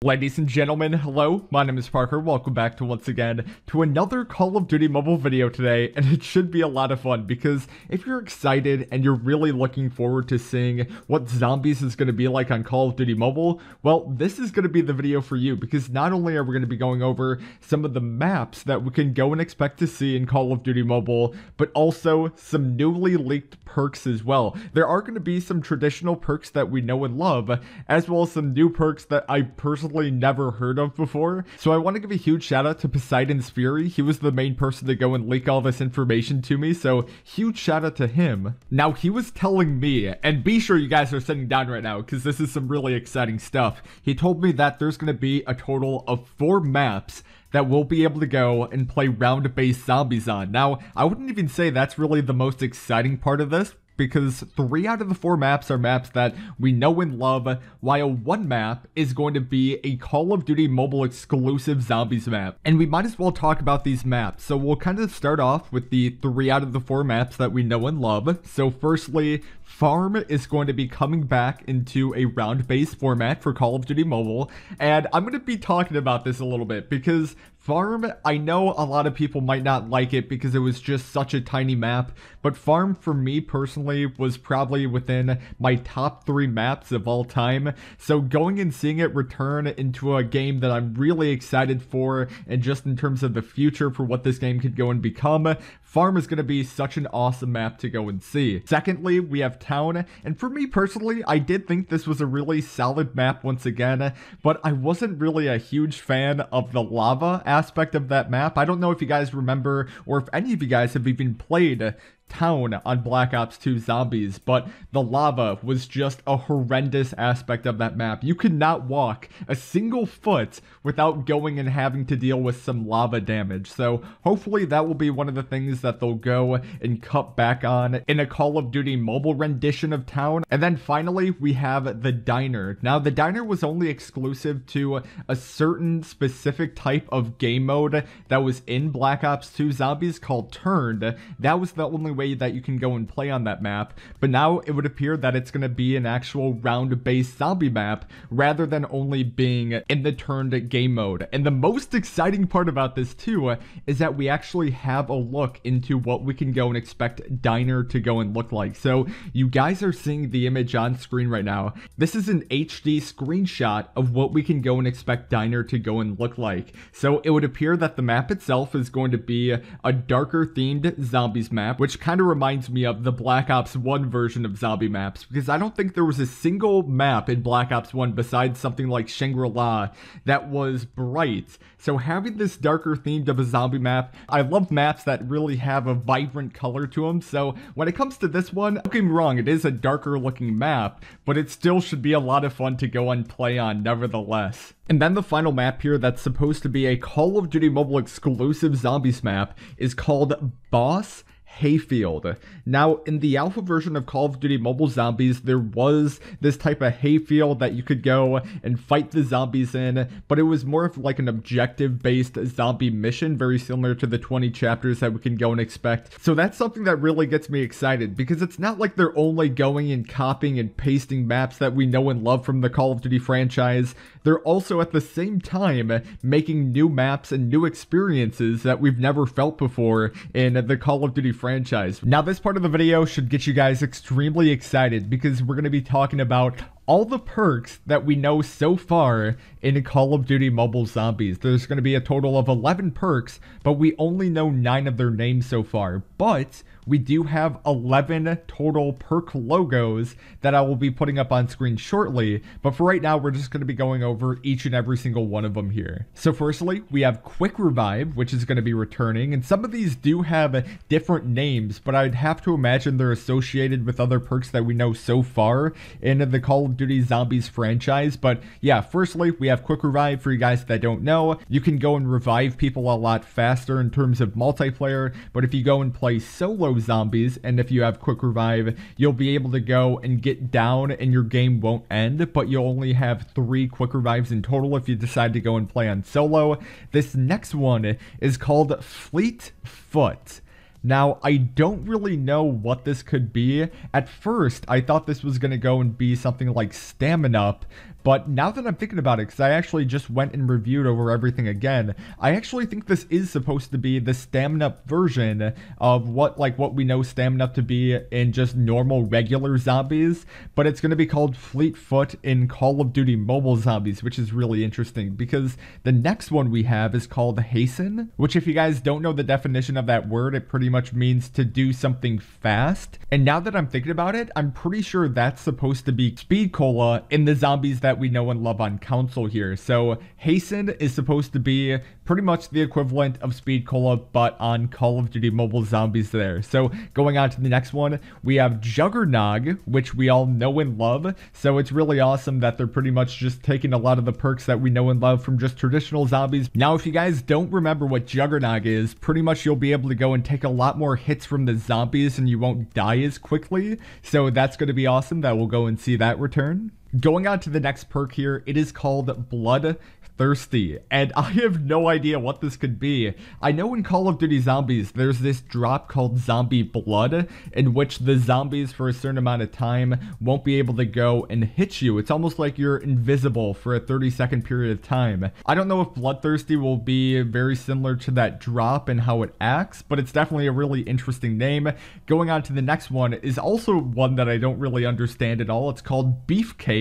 Ladies and gentlemen, hello, my name is Parker. Welcome back to once again to another Call of Duty mobile video today, and it should be a lot of fun because if you're excited and you're really looking forward to seeing what zombies is going to be like on Call of Duty mobile, well, this is going to be the video for you because not only are we going to be going over some of the maps that we can go and expect to see in Call of Duty mobile, but also some newly leaked perks as well. There are going to be some traditional perks that we know and love, as well as some new perks that I personally never heard of before. So I want to give a huge shout out to Poseidon's Fury. He was the main person to go and leak all this information to me, so huge shout out to him. Now, he was telling me, and be sure you guys are sitting down right now because this is some really exciting stuff. He told me that there's going to be a total of 4 maps that we'll be able to go and play round-based zombies on. Now, I wouldn't even say that's really the most exciting part of this, because 3 out of the 4 maps are maps that we know and love, while 1 map is going to be a Call of Duty mobile exclusive zombies map. And we might as well talk about these maps. So we'll kind of start off with the 3 out of the 4 maps that we know and love. So firstly, Farm is going to be coming back into a round-based format for Call of Duty mobile. And I'm going to be talking about this a little bit because Farm, I know a lot of people might not like it because it was just such a tiny map, but Farm for me personally was probably within my top 3 maps of all time. So going and seeing it return into a game that I'm really excited for, and just in terms of the future for what this game could go and become, Farm is going to be such an awesome map to go and see. Secondly, we have Town, and for me personally, I did think this was a really solid map once again, but I wasn't really a huge fan of the lava aspect of that map. I don't know if you guys remember, or if any of you guys have even played Town on Black Ops 2 Zombies, but the lava was just a horrendous aspect of that map. You could not walk a single foot without going and having to deal with some lava damage. So hopefully that will be one of the things that they'll go and cut back on in a Call of Duty mobile rendition of Town. And then finally, we have the Diner. Now, the Diner was only exclusive to a certain specific type of game mode that was in Black Ops 2 Zombies called Turned. That was the only way that you can go and play on that map, but now it would appear that it's going to be an actual round-based zombie map rather than only being in the Turned game mode. And the most exciting part about this too is that we actually have a look into what we can go and expect Diner to go and look like. So you guys are seeing the image on screen right now. This is an HD screenshot of what we can go and expect Diner to go and look like. So it would appear that the map itself is going to be a darker themed zombies map, which kind of reminds me of the Black Ops 1 version of zombie maps, because I don't think there was a single map in Black Ops 1 besides something like Shangri-La that was bright. So having this darker themed of a zombie map, I love maps that really have a vibrant color to them. So when it comes to this one, don't get me wrong, it is a darker looking map, but it still should be a lot of fun to go and play on nevertheless. And then the final map here that's supposed to be a Call of Duty mobile exclusive zombies map is called Boss Hayfield. Now, in the alpha version of Call of Duty Mobile Zombies, there was this type of hayfield that you could go and fight the zombies in, but it was more of like an objective-based zombie mission, very similar to the 20 chapters that we can go and expect. So that's something that really gets me excited, because it's not like they're only going and copying and pasting maps that we know and love from the Call of Duty franchise. They're also at the same time making new maps and new experiences that we've never felt before in the Call of Duty franchise. Now, this part of the video should get you guys extremely excited because we're going to be talking about all the perks that we know so far in Call of Duty Mobile Zombies. There's going to be a total of 11 perks, but we only know 9 of their names so far. But we do have 11 total perk logos that I will be putting up on screen shortly. But for right now, we're just going to be going over each and every single one of them here. So firstly, we have Quick Revive, which is going to be returning. And some of these do have different names, but I'd have to imagine they're associated with other perks that we know so far in the Call of Duty Zombies franchise. But yeah, firstly, we have Quick Revive. For you guys that don't know, you can go and revive people a lot faster in terms of multiplayer, but if you go and play solo zombies, and if you have Quick Revive, you'll be able to go and get down and your game won't end, but you'll only have 3 Quick Revives in total if you decide to go and play on solo. This next one is called Fleet Foot. Now, I don't really know what this could be. At first, I thought this was going to go and be something like Stamina Up, But now that I'm thinking about it, because I actually just went and reviewed over everything again, I actually think this is supposed to be the stamina up version of what we know stamina up to be in just normal regular zombies, but it's going to be called Fleetfoot in Call of Duty Mobile Zombies, which is really interesting because the next one we have is called Hasten, which if you guys don't know the definition of that word, it pretty much means to do something fast. And now that I'm thinking about it, I'm pretty sure that's supposed to be Speed Cola in the zombies that we know and love on console here. So Hasten is supposed to be pretty much the equivalent of Speed Cola, but on Call of Duty Mobile Zombies there. So going on to the next one, we have Juggernog, which we all know and love. So it's really awesome that they're pretty much just taking a lot of the perks that we know and love from just traditional zombies. Now, if you guys don't remember what Juggernog is, pretty much you'll be able to go and take a lot more hits from the zombies and you won't die as quickly. So that's going to be awesome that we'll go and see that return. Going on to the next perk here, it is called Bloodthirsty, and I have no idea what this could be. I know in Call of Duty Zombies, there's this drop called Zombie Blood, in which the zombies for a certain amount of time won't be able to go and hit you. It's almost like you're invisible for a 30-second period of time. I don't know if Bloodthirsty will be very similar to that drop and how it acts, but it's definitely a really interesting name. Going on to the next one is also one that I don't really understand at all. It's called Beefcake.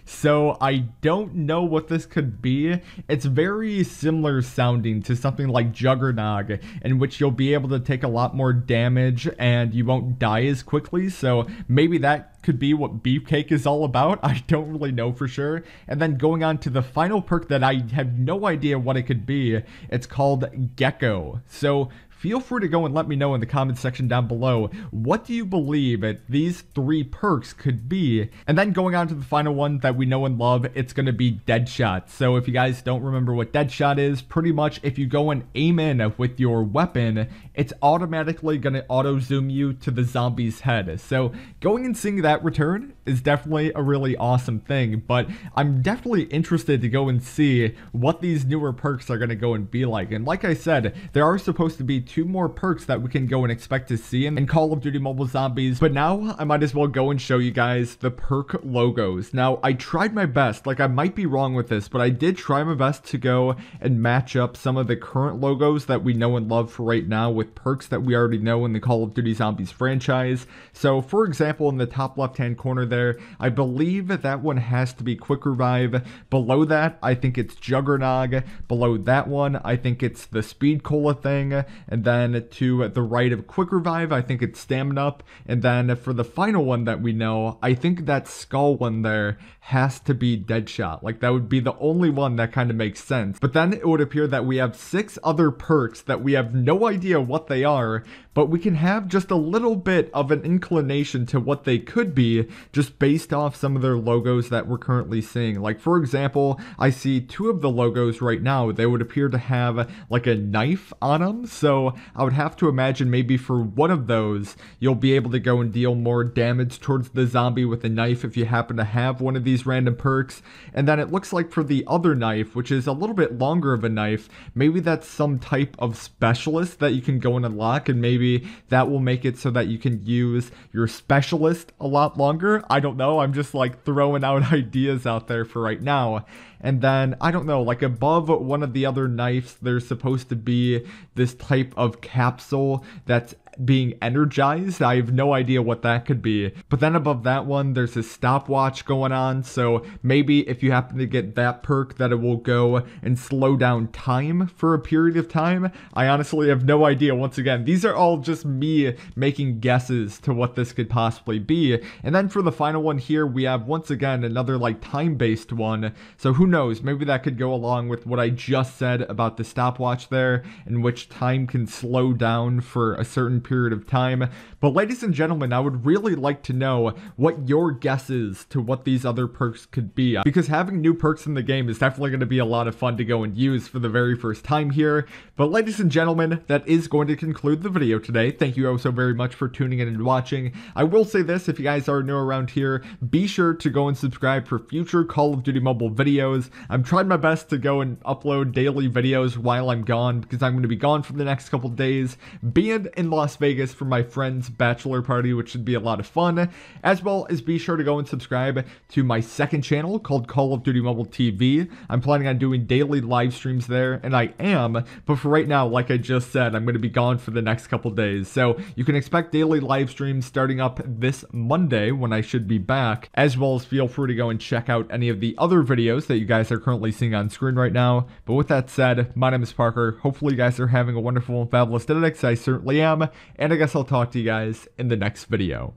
So I don't know what this could be. It's very similar sounding to something like Juggernog, in which you'll be able to take a lot more damage and you won't die as quickly. So maybe that could be what Beefcake is all about. I don't really know for sure. And then going on to the final perk that I have no idea what it could be, it's called Gecko. So feel free to go and let me know in the comments section down below, what do you believe that these 3 perks could be? And then going on to the final one that we know and love, it's going to be Deadshot. So if you guys don't remember what Deadshot is, pretty much if you go and aim in with your weapon, it's automatically going to auto zoom you to the zombie's head. So going and seeing that return is definitely a really awesome thing, but I'm definitely interested to go and see what these newer perks are going to go and be like. And like I said, there are supposed to be 2 more perks that we can go and expect to see in Call of Duty Mobile Zombies, but now I might as well go and show you guys the perk logos. Now, I tried my best, I might be wrong with this, but I did try my best to go and match up some of the current logos that we know and love for right now with perks that we already know in the Call of Duty Zombies franchise. So, for example, in the top left-hand corner there, I believe that one has to be Quick Revive. Below that, I think it's Juggernog. Below that one, I think it's the Speed Cola thing. And then to the right of Quick Revive, I think it's Stamina Up. And then for the final one that we know, I think that skull one there has to be Deadshot. That would be the only one that kind of makes sense. But then it would appear that we have 6 other perks that we have no idea what they are, but we can have just a little bit of an inclination to what they could be just based off some of their logos that we're currently seeing. For example, I see 2 of the logos right now. They would appear to have a knife on them. So I would have to imagine maybe for one of those, you'll be able to go and deal more damage towards the zombie with a knife if you happen to have one of these random perks. And then it looks like for the other knife, which is a little bit longer of a knife, maybe that's some type of specialist that you can go and unlock, and maybe that will make it so that you can use your specialist a lot longer. I don't know. I'm just throwing out ideas out there for right now. And then, I don't know, above one of the other knives, there's supposed to be this type of capsule that's being energized. I have no idea what that could be. But then above that one, there's a stopwatch going on. So maybe if you happen to get that perk, that it will go and slow down time for a period of time. I honestly have no idea. Once again, these are all just me making guesses to what this could possibly be. And then for the final one here, we have once again another time-based one. So who knows? Maybe that could go along with what I just said about the stopwatch there, in which time can slow down for a certain period of time. But ladies and gentlemen, I would really like to know what your guess is to what these other perks could be, because having new perks in the game is definitely going to be a lot of fun to go and use for the very first time here. But ladies and gentlemen, that is going to conclude the video today. Thank you all so very much for tuning in and watching. I will say this, if you guys are new around here, be sure to go and subscribe for future Call of Duty Mobile videos. I'm trying my best to go and upload daily videos while I'm gone, because I'm going to be gone for the next couple days, being in Los Las Vegas for my friend's bachelor party, which should be a lot of fun, as well as be sure to go and subscribe to my second channel called Call of Duty Mobile TV. I'm planning on doing daily live streams there, and I am, but for right now, like I just said, I'm going to be gone for the next couple days, so you can expect daily live streams starting up this Monday when I should be back, as well as feel free to go and check out any of the other videos that you guys are currently seeing on screen right now. But with that said, my name is Parker. Hopefully you guys are having a wonderful and fabulous day, because I certainly am, and I guess I'll talk to you guys in the next video.